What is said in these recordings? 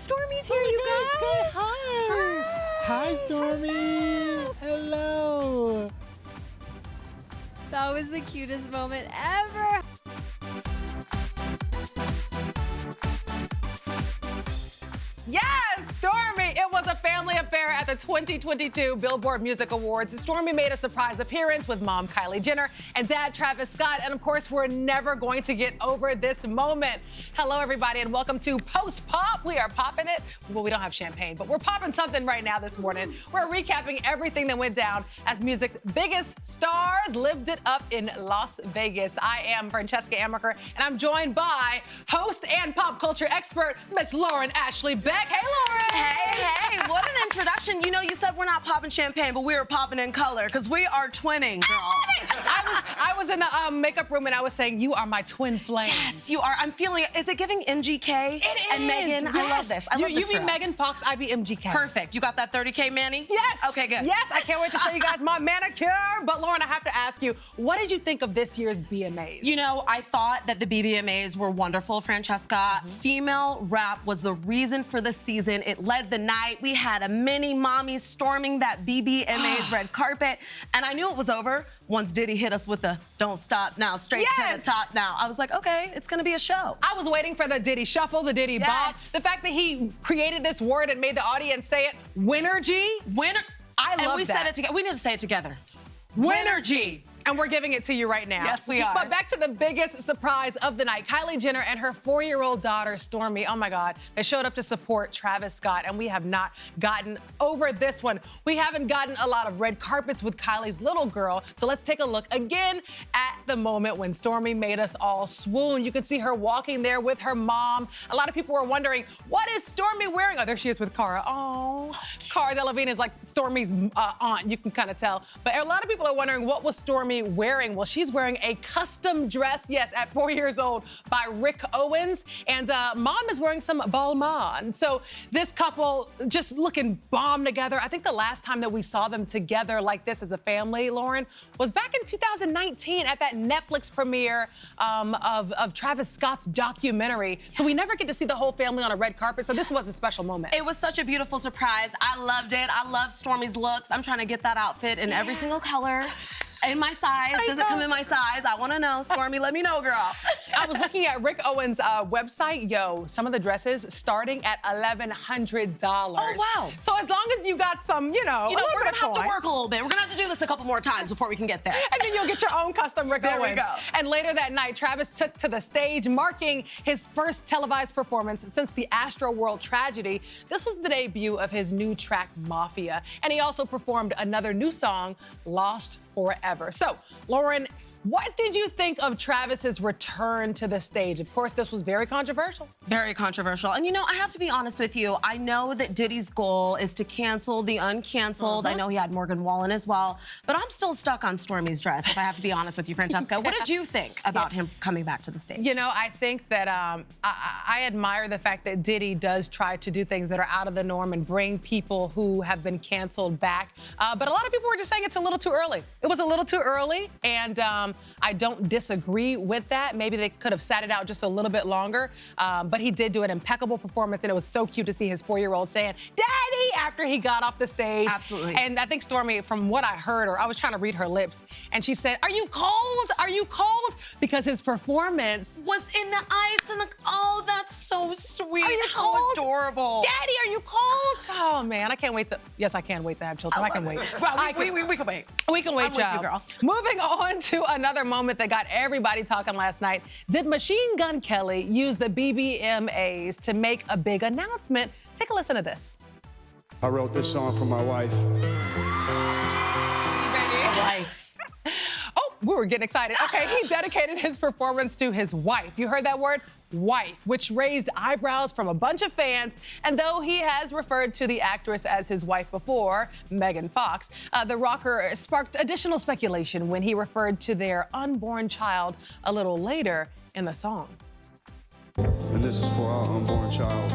Stormi's here, you guys. Hi. Hi, Stormi. Hello. That was the cutest moment ever. Yes, Stormi! It was a family affair at the 2022 Billboard Music Awards. Stormi made a surprise appearance with mom Kylie Jenner and dad Travis Scott. And of course, we're never going to get over this moment. Hello, everybody, and welcome to Post Pop. We are popping it. Well, we don't have champagne, but we're popping something right now this morning. We're recapping everything that went down as music's biggest stars lived it up in Las Vegas. I am Francesca Amaker, and I'm joined by host and pop culture expert, Miss Lauren Ashley Beck. Hey, Lauren. Hey, what an introduction. You know, you said we're not popping champagne, but we were popping in color because we are twinning, girl. I was in the makeup room and I was saying, you are my twin flame. Yes, you are. I'm feeling it. Is it giving MGK It is. and Megan? Yes. I love this. I love this You for be us. Megan Fox, I be MGK. Perfect. You got that 30K, Manny? Yes. Okay, good. Yes, I can't wait to show you guys my manicure. But Lauren, I have to ask you, what did you think of this year's BMAs? You know, I thought that the BBMAs were wonderful, Francesca. Female rap was the reason for the season. It led the night. We had a mini mommy storming that BBMAs red carpet. And I knew it was over once Diddy hit us with the don't stop now, straight to the top now. I was like, okay, it's gonna be a show. I was waiting for the Diddy shuffle, the Diddy bop. The fact that he created this word and made the audience say it, Winnergy. Winner. I love that. And we said it together. We need to say it together. Winnergy. And we're giving it to you right now. Yes, we are. But back to the biggest surprise of the night. Kylie Jenner and her 4-year-old daughter, Stormi, oh my God, they showed up to support Travis Scott, and we have not gotten over this one. We haven't gotten a lot of red carpets with Kylie's little girl, so let's take a look again at the moment when Stormi made us all swoon. You can see her walking there with her mom. A lot of people were wondering, what is Stormi wearing? Oh, there she is with Cara. Oh, so Cara Delevingne is like Stormi's aunt, you can kind of tell. But a lot of people are wondering, what was Stormi wearing? Well, she's wearing a custom dress, yes, at 4 years old by Rick Owens. And mom is wearing some Balmain. So this couple just looking bomb together. I think the last time that we saw them together like this as a family, Lauren, was back in 2019 at that Netflix premiere of Travis Scott's documentary. Yes. So we never get to see the whole family on a red carpet. So this was a special moment. It was such a beautiful surprise. I loved it. I love Stormi's looks. I'm trying to get that outfit in every single color. In my size. Does it come in my size? I want to know. Stormi, let me know, girl. I was looking at Rick Owens' website. Yo, some of the dresses starting at $1,100. Oh, wow. So as long as you got some, we're going to have to work a little bit. We're going to have to do this a couple more times before we can get there. And then you'll get your own custom Rick Owens. There we go. And later that night, Travis took to the stage, marking his first televised performance since the Astroworld tragedy. This was the debut of his new track, Mafia. And he also performed another new song, Lost Forever. So, Lauren, what did you think of Travis's return to the stage? Of course, this was very controversial. Very controversial. And I have to be honest with you. I know that Diddy's goal is to cancel the uncanceled. I know he had Morgan Wallen as well. But I'm still stuck on Stormi's dress, if I have to be honest with you, Francesca. What did you think about him coming back to the stage? I think that I admire the fact that Diddy does try to do things that are out of the norm and bring people who have been canceled back. But a lot of people were just saying it's a little too early. It was a little too early, and I don't disagree with that. Maybe they could have sat it out just a little bit longer, but he did do an impeccable performance, and it was so cute to see his 4-year-old saying, "Daddy," after he got off the stage. Absolutely. And I think Stormi, from what I heard, or I was trying to read her lips, and she said, "Are you cold? Are you cold?" Because his performance was in the ice, and oh, that's so sweet. Are you How cold? adorable. Daddy, are you cold? Oh, man, I can't wait to, yes, I can wait to have children. I can wait. Well, we can wait. We can wait, I'm with y'all. you, girl. Moving on to another moment that got everybody talking last night. Did Machine Gun Kelly use the BBMAs to make a big announcement? Take a listen to this. I wrote this song for my wife. Wife. Oh, we were getting excited. Okay, he dedicated his performance to his wife. You heard that word? Wife, which raised eyebrows from a bunch of fans. And though he has referred to the actress as his wife before, Megan Fox, the rocker sparked additional speculation when he referred to their unborn child a little later in the song. And this is for our unborn child.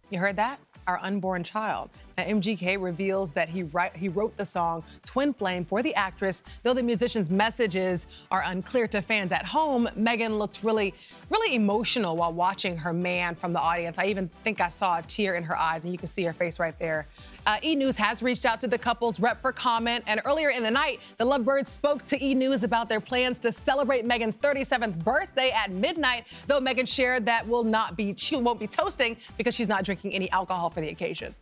You heard that? our unborn child. Now, MGK reveals that he wrote the song Twin Flame for the actress. Though the musician's messages are unclear to fans at home, Megan looked really emotional while watching her man from the audience. I even think I saw a tear in her eyes, and you can see her face right there. E! News has reached out to the couple's rep for comment, and earlier in the night, the Lovebirds spoke to E! News about their plans to celebrate Megan's 37th birthday at midnight, though Megan shared that she won't be toasting because she's not drinking any alcohol for the occasion.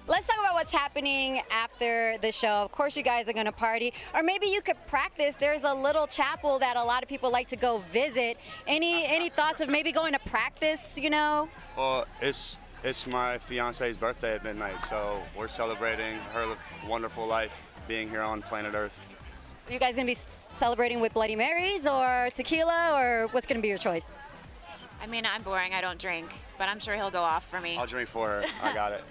Let's talk about what's happening after the show. Of course, you guys are going to party, or maybe you could practice. There's a little chapel that a lot of people like to go visit. Any thoughts of maybe going to practice, you know? Well, it's my fiance's birthday at midnight, so we're celebrating her wonderful life being here on planet Earth. Are you guys going to be celebrating with Bloody Marys or tequila, or what's going to be your choice? I mean, I'm boring. I don't drink, but I'm sure he'll go off for me. I'll drink for her. I got it.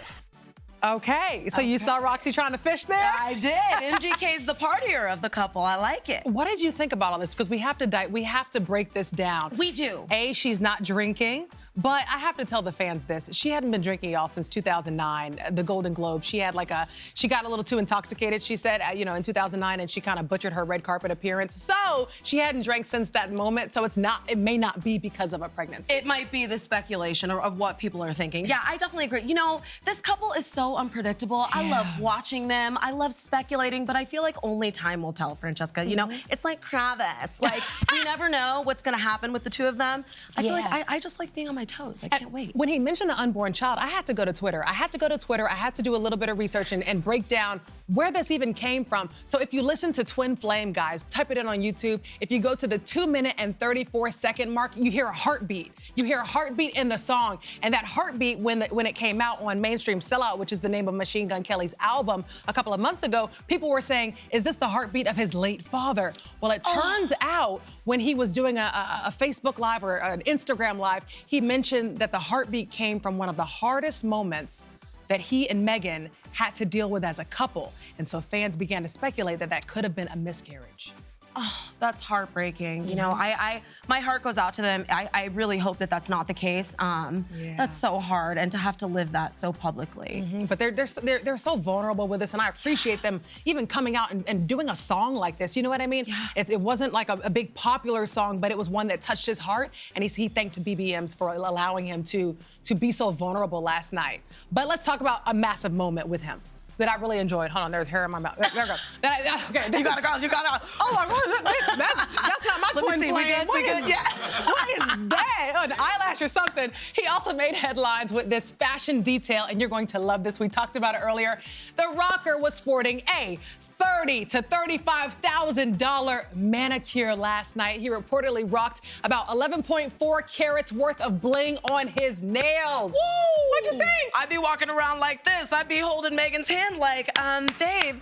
Okay, so you saw Roxy trying to fish there? I did. MGK's the partier of the couple. I like it. What did you think about all this? Because we have to break this down. We do. A, she's not drinking. But I have to tell the fans this. She hadn't been drinking, y'all, since 2009, the Golden Globe. She got a little too intoxicated, she said, in 2009, and she kind of butchered her red carpet appearance. So she hadn't drank since that moment. So it may not be because of a pregnancy. It might be the speculation of what people are thinking. Yeah, I definitely agree. You know, this couple is so unpredictable. Yeah. I love watching them. I love speculating, but I feel like only time will tell, Francesca. You know, it's like Travis. Like, you never know what's going to happen with the two of them. I feel like I just like being on my toes. I can't wait. When he mentioned the unborn child, I had to go to Twitter. I had to do a little bit of research and break down where this even came from. So if you listen to Twin Flame, guys, type it in on YouTube. If you go to the 2-minute and 34-second mark, you hear a heartbeat. You hear a heartbeat in the song. And that heartbeat, when it came out on Mainstream Sellout, which is the name of Machine Gun Kelly's album a couple of months ago, people were saying, is this the heartbeat of his late father? Well, it turns out when he was doing a Facebook Live or an Instagram Live, he mentioned that the heartbeat came from one of the hardest moments that he and Megan had to deal with as a couple. And so fans began to speculate that could have been a miscarriage. Oh, that's heartbreaking. You know, my heart goes out to them. I really hope that that's not the case. That's so hard, and to have to live that so publicly. But they're so vulnerable with this, and I appreciate them even coming out and doing a song like this. You know what I mean? Yeah. It wasn't like a big popular song, but it was one that touched his heart, and he thanked BBMs for allowing him to be so vulnerable last night. But let's talk about a massive moment with him that I really enjoyed. Hold on, there's hair in my mouth. There we go. Okay, you got it. Oh my God, that's not my twin flame. What is that? An eyelash or something. He also made headlines with this fashion detail, and you're going to love this. We talked about it earlier. The rocker was sporting a $30,000 to $35,000 manicure last night. He reportedly rocked about 11.4 carats worth of bling on his nails. Woo! What'd you think? I'd be walking around like this. I'd be holding Megan's hand like, babe,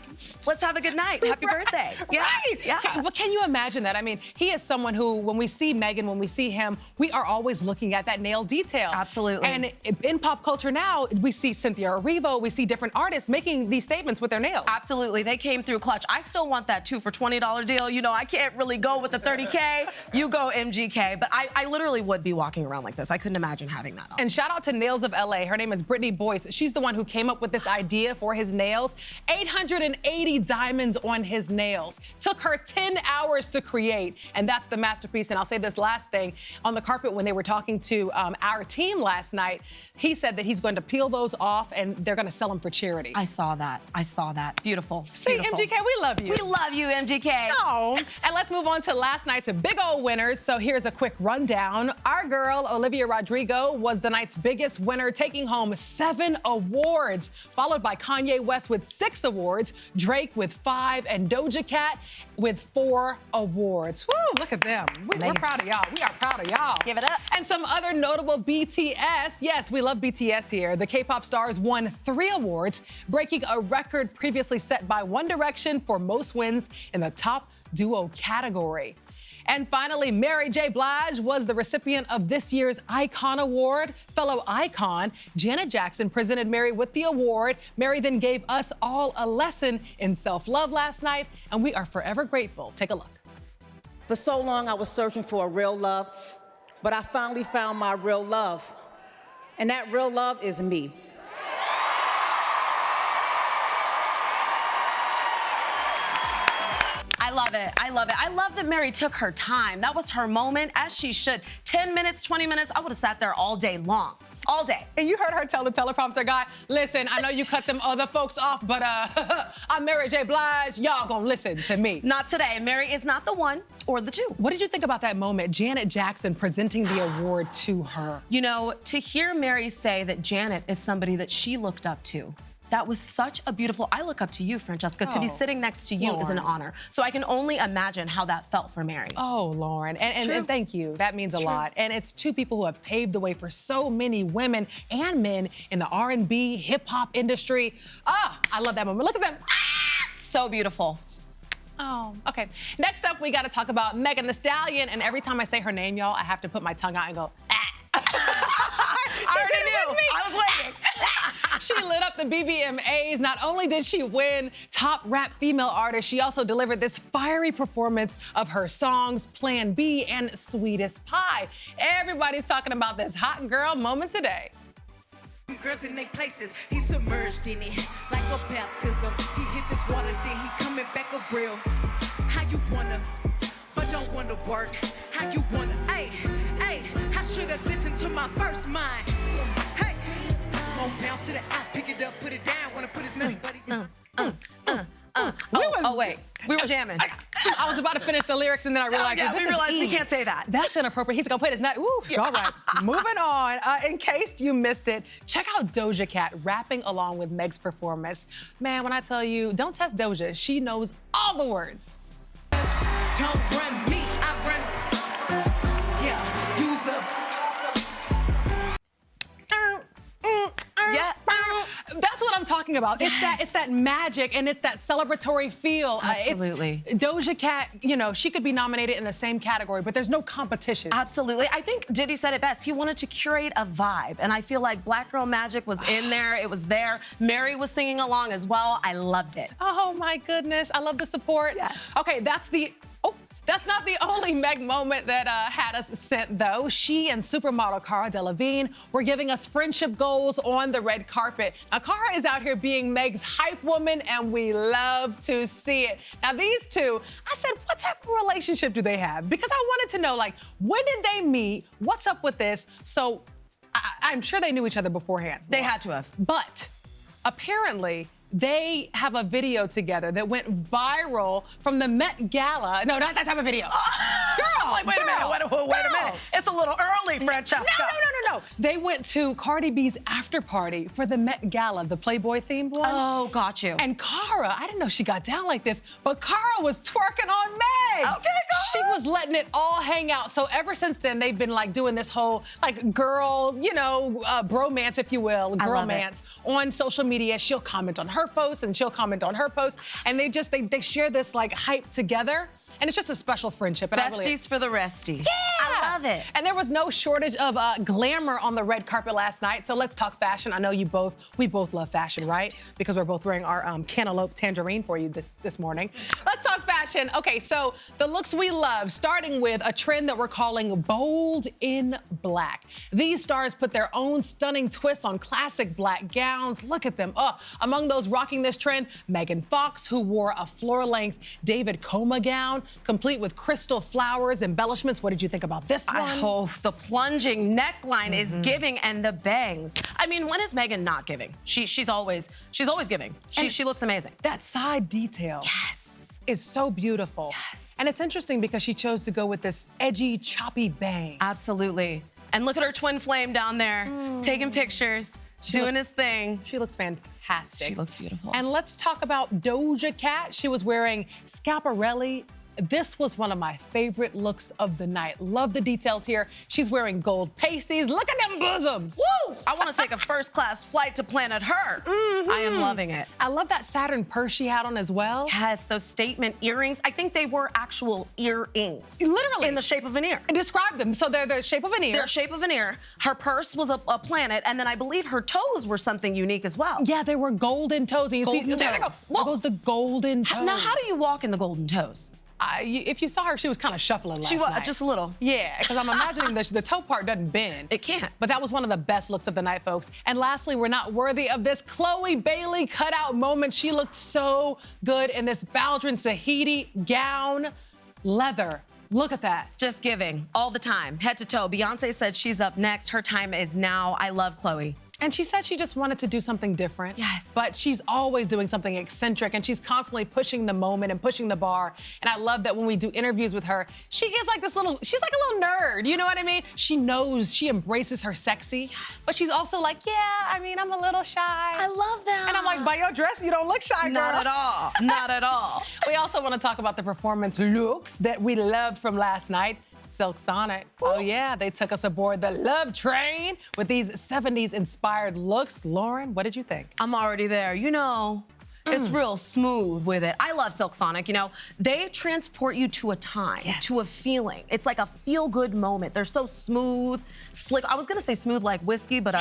let's have a good night. Happy birthday. Yeah. Right. Yeah. But can you imagine that? I mean, he is someone who, when we see Megan, when we see him, we are always looking at that nail detail. Absolutely. And in pop culture now, we see Cynthia Erivo, we see different artists making these statements with their nails. Absolutely. They came through clutch. I still want that 2 for $20 deal. You know, I can't really go with the $30K. You go MGK. But I literally would be walking around like this. I couldn't imagine having that on. And shout out to Nails of LA. Her name is Brittany Boyce. She's the one who came up with this idea for his nails. 880 diamonds on his nails. Took her 10 hours to create. And that's the masterpiece. And I'll say this last thing. On the carpet, when they were talking to our team last night, he said that he's going to peel those off and they're going to sell them for charity. I saw that. Beautiful. See, Beautiful. MGK, we love you. We love you, MGK. Oh, and let's move on to last night's big old winners. So here's a quick rundown. Our girl, Olivia Rodrigo, was the night's biggest winner, taking home 7 awards, followed by Kanye West with 6 awards, Drake with 5, and Doja Cat with 4 awards. Woo, look at them. We're proud of y'all. We are proud of y'all. Give it up. And some other notable BTS. Yes, we love BTS here. The K-pop stars won 3 awards, breaking a record previously set by One Direction for most wins in the top duo category. And finally, Mary J. Blige was the recipient of this year's Icon Award. Fellow icon Janet Jackson presented Mary with the award. Mary then gave us all a lesson in self-love last night, and we are forever grateful. Take a look. For so long, I was searching for a real love, but I finally found my real love. And that real love is me. love it. I love it. I love that Mary took her time. That was her moment, as she should. 10 minutes, 20 minutes, I would have sat there all day long. All day. And you heard her tell the teleprompter guy, listen, I know you cut them other folks off, but I'm Mary J. Blige. Y'all gonna listen to me. Not today. Mary is not the one or the two. What did you think about that moment, Janet Jackson presenting the award to her? You know, to hear Mary say that Janet is somebody that she looked up to, that was such a beautiful, I look up to you, Francesca. To be sitting next to you is an honor. So I can only imagine how that felt for Mary. Oh, Lauren, and thank you. That means a lot. And it's two people who have paved the way for so many women and men in the R&B, hip-hop industry. Ah, I love that moment. Look at them. So beautiful. Oh, okay. Next up, we got to talk about Megan Thee Stallion. And every time I say her name, y'all, I have to put my tongue out and go, ah. I already knew. I was waiting. She lit up the BBMAs. Not only did she win Top Rap Female Artist, she also delivered this fiery performance of her songs Plan B and Sweetest Pie. Everybody's talking about this hot girl moment today. Girls in their places, he submerged in it like a baptism. He hit this water, then he coming back up real. How you wanna, but don't wanna work. How you wanna, ay, I should've listened to my first mind. Hey, won't bounce to the ass, pick it up, put it down. Wanna put his nut, buddy. Oh, wait. We were jamming. I was about to finish the lyrics and then I realized we realized we can't say that. That's inappropriate. He's gonna put his nut. Ooh, all right. Moving on. In case you missed it, check out Doja Cat rapping along with Meg's performance. Man, when I tell you, don't test Doja. She knows all the words. Don't run me, I run. Yeah, use up. Yeah. That's what I'm talking about. Yes. It's that magic and it's that celebratory feel. Absolutely. Doja Cat, you know, she could be nominated in the same category, but there's no competition. Absolutely. I think Diddy said it best. He wanted to curate a vibe. And I feel like Black Girl Magic was in there. It was there. Mary was singing along as well. I loved it. Oh, my goodness. I love the support. Yes. Okay, that's not the only Meg moment that had us sent, though. She and supermodel Cara Delevingne were giving us friendship goals on the red carpet. Now, Cara is out here being Meg's hype woman, and we love to see it. Now, these two, I said, what type of relationship do they have? Because I wanted to know, like, when did they meet? What's up with this? So I'm sure they knew each other beforehand. They had to have. But apparently, they have a video together that went viral from the Met Gala. No, not that type of video. Girl, Like, wait a minute, wait a minute. It's a little early, Francesca. No. They went to Cardi B's after party for the Met Gala, the Playboy themed one. Oh, got you. And Cara, I didn't know she got down like this, but Cara was twerking on Meg. Okay, girl. She was letting it all hang out. So ever since then, they've been like doing this whole like girl, you know, bromance, if you will, girlmance on social media. She'll comment on her posts and she'll comment on her posts. And they share this like hype together. And it's just a special friendship. And Besties for the restie. Yeah! I love it. And there was no shortage of glamour on the red carpet last night. So let's talk fashion. I know we both love fashion, yes, right? Because we're both wearing our cantaloupe tangerine for you this morning. Let's talk fashion. Okay, so the looks we love, starting with a trend that we're calling bold in black. These stars put their own stunning twists on classic black gowns. Look at them. Among those rocking this trend, Megan Fox, who wore a floor-length David Coma gown, complete with crystal flowers, embellishments. What did you think about this one? Oh, the plunging neckline is giving, and the bangs. I mean, when is Megan not giving? She's always giving. She looks amazing. That side detail. Yes. Is so beautiful. Yes. And it's interesting because she chose to go with this edgy, choppy bang. Absolutely. And look at her twin flame down there, taking pictures, doing his thing. She looks fantastic. She looks beautiful. And let's talk about Doja Cat. She was wearing Schiaparelli. This was one of my favorite looks of the night. Love the details here. She's wearing gold pasties. Look at them bosoms. Woo! I want to take a first-class flight to Planet Her. I am loving it. I love that Saturn purse she had on as well. Yes, those statement earrings. I think they were actual earrings. Literally. In the shape of an ear. Describe them. So they're the shape of an ear. They're the shape of an ear. Her purse was a planet, and then I believe her toes were something unique as well. Yeah, they were golden toes. And you Golden see, there they go. toes. There goes the golden toes. Now, how do you walk in the golden toes? If you saw her, she was kind of shuffling last She was night. just a little. Yeah, because I'm imagining the toe part doesn't bend. It can't. But that was one of the best looks of the night, folks. And lastly, we're not worthy of this Chloe Bailey cutout moment. She looked so good in this Baldwin Tahiti gown, leather. Look at that. Just giving all the time, head to toe. Beyonce said she's up next. Her time is now. I love Chloe. And she said she just wanted to do something different. Yes. But she's always doing something eccentric, and she's constantly pushing the moment and pushing the bar. And I love that when we do interviews with her, she is like she's like a little nerd, you know what I mean? She knows, she embraces her sexy, but she's also like, yeah, I mean, I'm a little shy. I love that. And I'm like, by your dress, you don't look shy, girl. Not at all. Not at all. We also want to talk about the performance looks that we loved from last night. Silk Sonic. Oh yeah, they took us aboard the love train with these 70s inspired looks. Lauren, what did you think? I'm already there. You know, it's real smooth with it. I love Silk Sonic. You know, they transport you to a time, to a feeling. It's like a feel-good moment. They're so smooth, slick. I was gonna say smooth like whiskey, but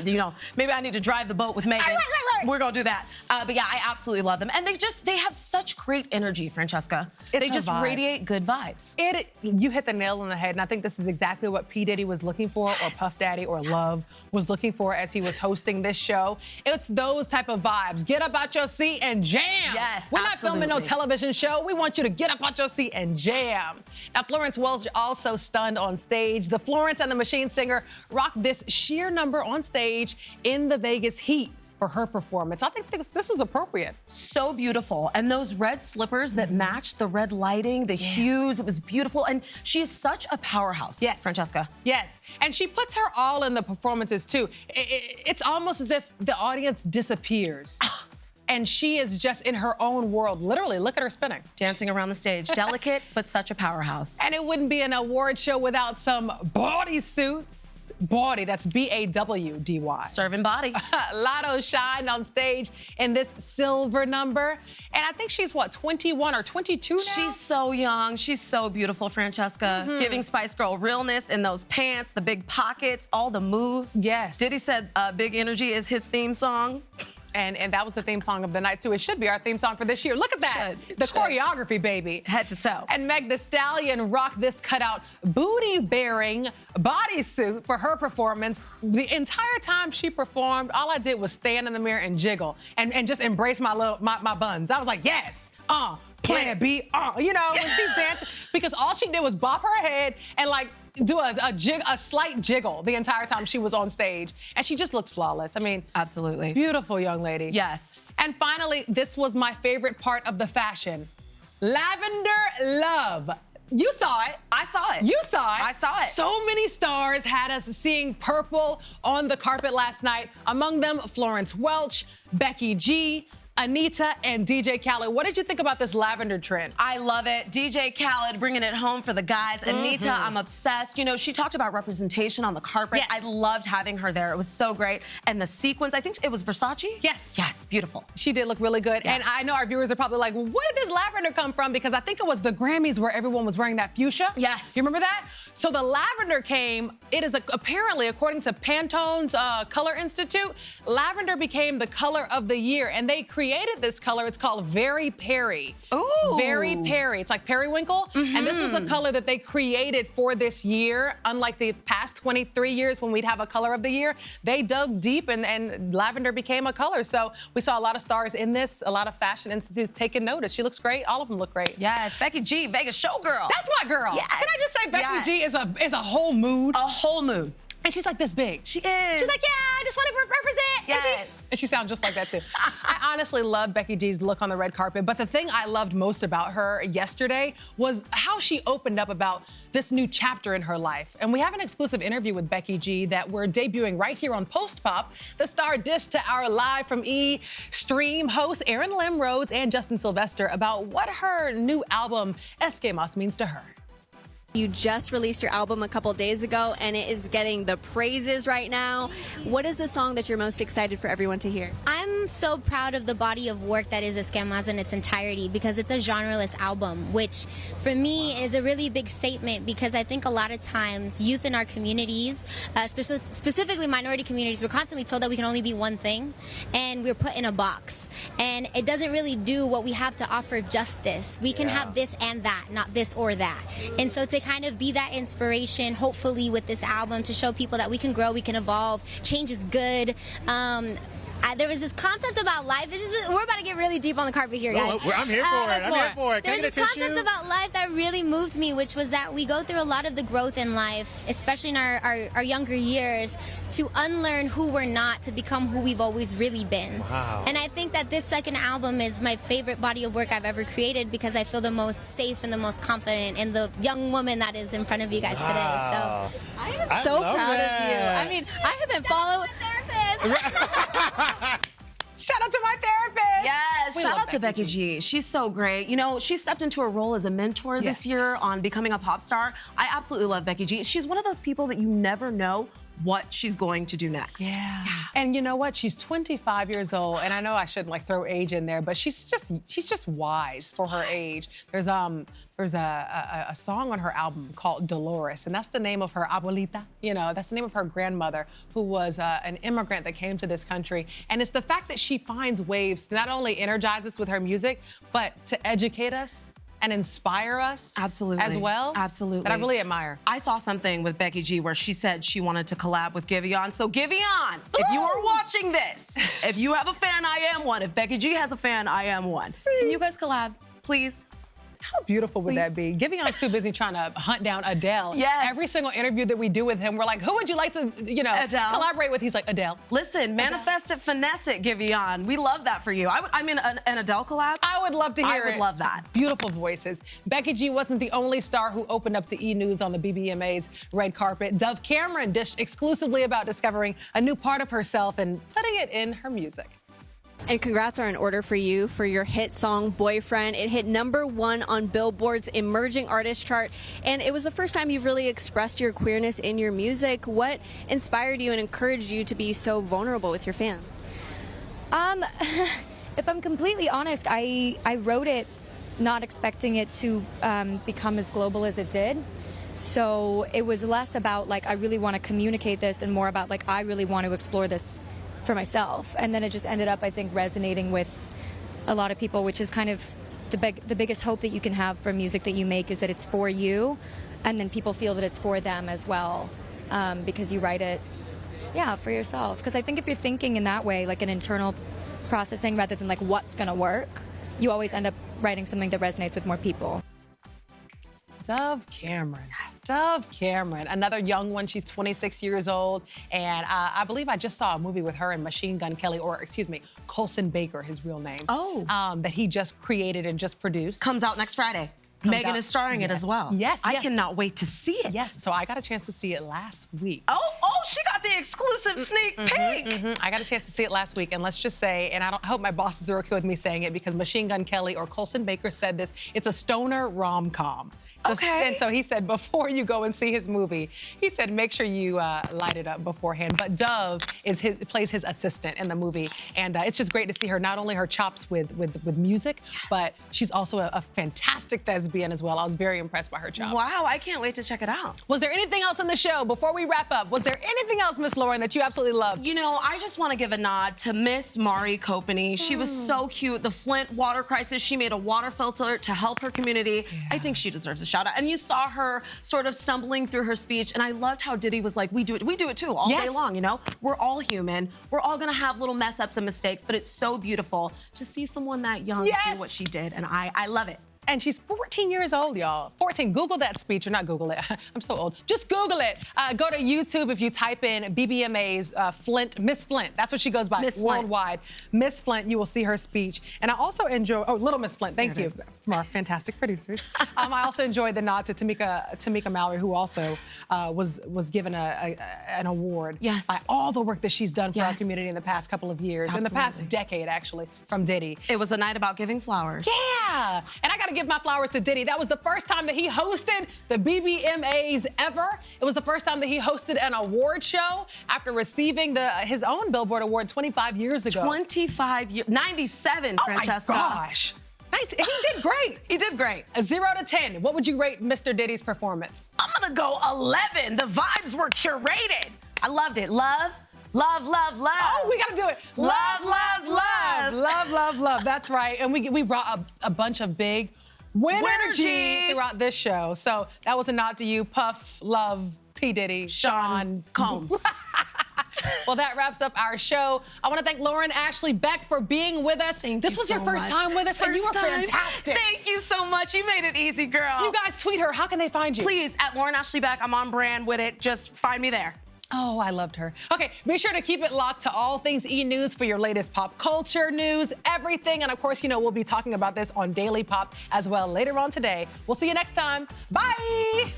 you know, maybe I need to drive the boat with Megan. Right. We're gonna do that. But yeah, I absolutely love them. And they have such great energy, Francesca. It's they a just vibe. radiate good vibes. You hit the nail on the head, and I think this is exactly what P. Diddy was looking for, or Puff Daddy, or Love was looking for as he was hosting this show. It's those type of vibes. Get up out your seat and jam. Yes, We're not filming no absolutely. television show. We want you to get up out your seat and jam. Now, Florence Welch also stunned on stage. The Florence and the Machine singer rocked this sheer number on stage in the Vegas heat for her performance. I think this was appropriate. So beautiful. And those red slippers that matched the red lighting, the hues, it was beautiful. And she is such a powerhouse, Francesca. Yes, and she puts her all in the performances too. It's almost as if the audience disappears. And she is just in her own world. Literally, look at her spinning. Dancing around the stage. Delicate, but such a powerhouse. And it wouldn't be an award show without some bodysuits. Bawdy, that's B-A-W-D-Y. Serving body. Lotto shined on stage in this silver number. And I think she's, 21 or 22 now? She's so young. She's so beautiful, Francesca. Giving Spice Girl realness in those pants, the big pockets, all the moves. Yes. Diddy said Big Energy is his theme song. And that was the theme song of the night, too. It should be our theme song for this year. Look at that. The choreography, baby. Head to toe. And Meg Thee Stallion rocked this cutout booty-bearing bodysuit for her performance. The entire time she performed, all I did was stand in the mirror and jiggle and just embrace my buns. I was like, yes, Plan B, you know, when she's dancing. Because all she did was bop her head and do a slight jiggle the entire time she was on stage. And she just looked flawless. I mean, absolutely. Beautiful young lady. Yes. And finally, this was my favorite part of the fashion. Lavender Love. You saw it. I saw it. You saw it. I saw it. So many stars had us seeing purple on the carpet last night. Among them, Florence Welch, Becky G, Anita, and DJ Khaled. What did you think about this lavender trend? I love it. DJ Khaled bringing it home for the guys. Anita, I'm obsessed. You know, she talked about representation on the carpet. Yes. I loved having her there. It was so great. And the sequins, I think it was Versace? Yes. Yes, beautiful. She did look really good. Yes. And I know our viewers are probably like, well, where did this lavender come from? Because I think it was the Grammys where everyone was wearing that fuchsia. Yes. You remember that? So the lavender came, it is apparently, according to Pantone's Color Institute, lavender became the color of the year. And they created this color. It's called Very Perry. Ooh. Very Perry. It's like periwinkle. And this was a color that they created for this year. Unlike the past 23 years when we'd have a color of the year, they dug deep and lavender became a color. So we saw a lot of stars in this, a lot of fashion institutes taking notice. She looks great. All of them look great. Yes, Becky G, Vegas showgirl. That's my girl. Yes. Can I just say Becky Yes. G is a whole mood. A whole mood. And she's like this big. She is. She's like, yeah, I just want to represent. Yes. And she sounds just like that, too. I honestly love Becky G's look on the red carpet. But the thing I loved most about her yesterday was how she opened up about this new chapter in her life. And we have an exclusive interview with Becky G that we're debuting right here on Post Pop. The star dished to our Live from E! Stream hosts Aaron Lim Rhodes and Justin Sylvester about what her new album, Esquemas, means to her. You just released your album a couple days ago, and it is getting the praises right now. What is the song that you're most excited for everyone to hear? I'm so proud of the body of work that is Esquemas in its entirety, because it's a genreless album, which for me is a really big statement, because I think a lot of times youth in our communities, specifically minority communities, we're constantly told that we can only be one thing, and we're put in a box. And it doesn't really do what we have to offer justice. We can have this and that, not this or that. And so to kind of be that inspiration, hopefully with this album, to show people that we can grow, we can evolve, change is good. There was this concept about life. We're about to get really deep on the carpet here, guys. I'm here for it. I'm here for it. There was this concept about life that really moved me, which was that we go through a lot of the growth in life, especially in our younger years, to unlearn who we're not to become who we've always really been. Wow. And I think that this second album is my favorite body of work I've ever created, because I feel the most safe and the most confident in the young woman that is in front of you guys today. So I am so proud of you. I mean, I haven't followed... Shout out to my therapist. Yes, We shout love out to Becky G. She's so great. You know, she stepped into a role as a mentor this year on becoming a pop star. I absolutely love Becky G. She's one of those people that you never know what she's going to do next. Yeah. And you know what? She's 25 years old, and I know I shouldn't like throw age in there, but she's just wise for her age. There's a song on her album called Dolores, and that's the name of her abuelita. You know, that's the name of her grandmother, who was an immigrant that came to this country. And it's the fact that she finds ways to not only energize us with her music, but to educate us and inspire us as well. Absolutely. That I really admire. I saw something with Becky G where she said she wanted to collab with Giveon. So Giveon, if you are watching this, if you have a fan, I am one. If Becky G has a fan, I am one. Can you guys collab, please? How beautiful would that be? Giveon's too busy trying to hunt down Adele. Yes. Every single interview that we do with him, we're like, who would you like to, Adele. collaborate with? He's like, Adele. Listen, manifest it, finesse it, Giveon. We love that for you. I mean, an Adele collab? I would love to hear it. I would love that. Beautiful voices. Becky G wasn't the only star who opened up to E! News on the BBMAs red carpet. Dove Cameron dished exclusively about discovering a new part of herself and putting it in her music. And congrats are in order for you for your hit song, Boyfriend. It hit #1 on Billboard's Emerging Artist chart, and it was the first time you've really expressed your queerness in your music. What inspired you and encouraged you to be so vulnerable with your fans? If I'm completely honest, I wrote it not expecting it to become as global as it did. So it was less about, like, I really want to communicate this, and more about, like, I really want to explore this for myself. And then it just ended up, I think, resonating with a lot of people, which is kind of the biggest hope that you can have for music that you make, is that it's for you, and then people feel that it's for them as well, because you write it, for yourself. Because I think if you're thinking in that way, like an internal processing rather than like what's gonna work, you always end up writing something that resonates with more people. Dove Cameron. Dove Cameron, another young one. She's 26 years old. And I believe I just saw a movie with her and Machine Gun Kelly, or excuse me, Colson Baker, his real name. Oh. That he just created and just produced. Comes out next Friday. Megan is starring it as well. Yes. I cannot wait to see it. Yes, so I got a chance to see it last week. Oh, she got the exclusive sneak peek. I got a chance to see it last week, and let's just say, and I hope my bosses are okay with me saying it, because Machine Gun Kelly or Colson Baker said this, it's a stoner rom-com. Okay. And so he said, before you go and see his movie, he said, make sure you light it up beforehand. But Dove plays his assistant in the movie. And it's just great to see her, not only her chops with music, but she's also a fantastic thespian as well. I was very impressed by her chops. Wow, I can't wait to check it out. Was there anything else in the show before we wrap up? Was there anything else, Miss Lauren, that you absolutely loved? You know, I just want to give a nod to Miss Mari Copany. She was so cute. The Flint water crisis, she made a water filter to help her community. Yeah. I think she deserves a shout out. And you saw her sort of stumbling through her speech, and I loved how Diddy was like, we do it too, all day long, you know? We're all human. We're all gonna have little mess ups and mistakes, but it's so beautiful to see someone that young do what she did, and I love it. And she's 14 years old, y'all. 14. Google that speech, or not Google it. I'm so old. Just Google it. Go to YouTube if you type in BBMAs Flint, Miss Flint. That's what she goes by worldwide. Miss Flint, you will see her speech. And I also enjoy, Little Miss Flint, thank you, from our fantastic producers. I also enjoyed the nod to Tamika Mallory, who also was given an award by all the work that she's done for our community in the past couple of years, in the past decade, actually, from Diddy. It was a night about giving flowers. Yeah, and I gotta to give my flowers to Diddy. That was the first time that he hosted the BBMAs ever. It was the first time that he hosted an award show after receiving his own Billboard Award 25 years ago. 25 years, 97, Francesca. Oh my gosh. He did great. He did great. A 0 to 10. What would you rate Mr. Diddy's performance? I'm gonna go 11. The vibes were curated. I loved it. Love, love, love, love. Oh, we gotta do it. Love, love, love. Love, love, love. That's right. And we brought a bunch of big Winergy throughout this show. So that was a nod to you, Puff, Love, P. Diddy, Sean Combs. Well, that wraps up our show. I want to thank Lauren Ashley Beck for being with us. This was your first time with us, and you were fantastic. Thank you so much. You made it easy, girl. You guys tweet her. How can they find you? Please, at Lauren Ashley Beck. I'm on brand with it. Just find me there. Oh, I loved her. Okay, be sure to keep it locked to All Things E! News for your latest pop culture news, everything. And of course, we'll be talking about this on Daily Pop as well later on today. We'll see you next time. Bye.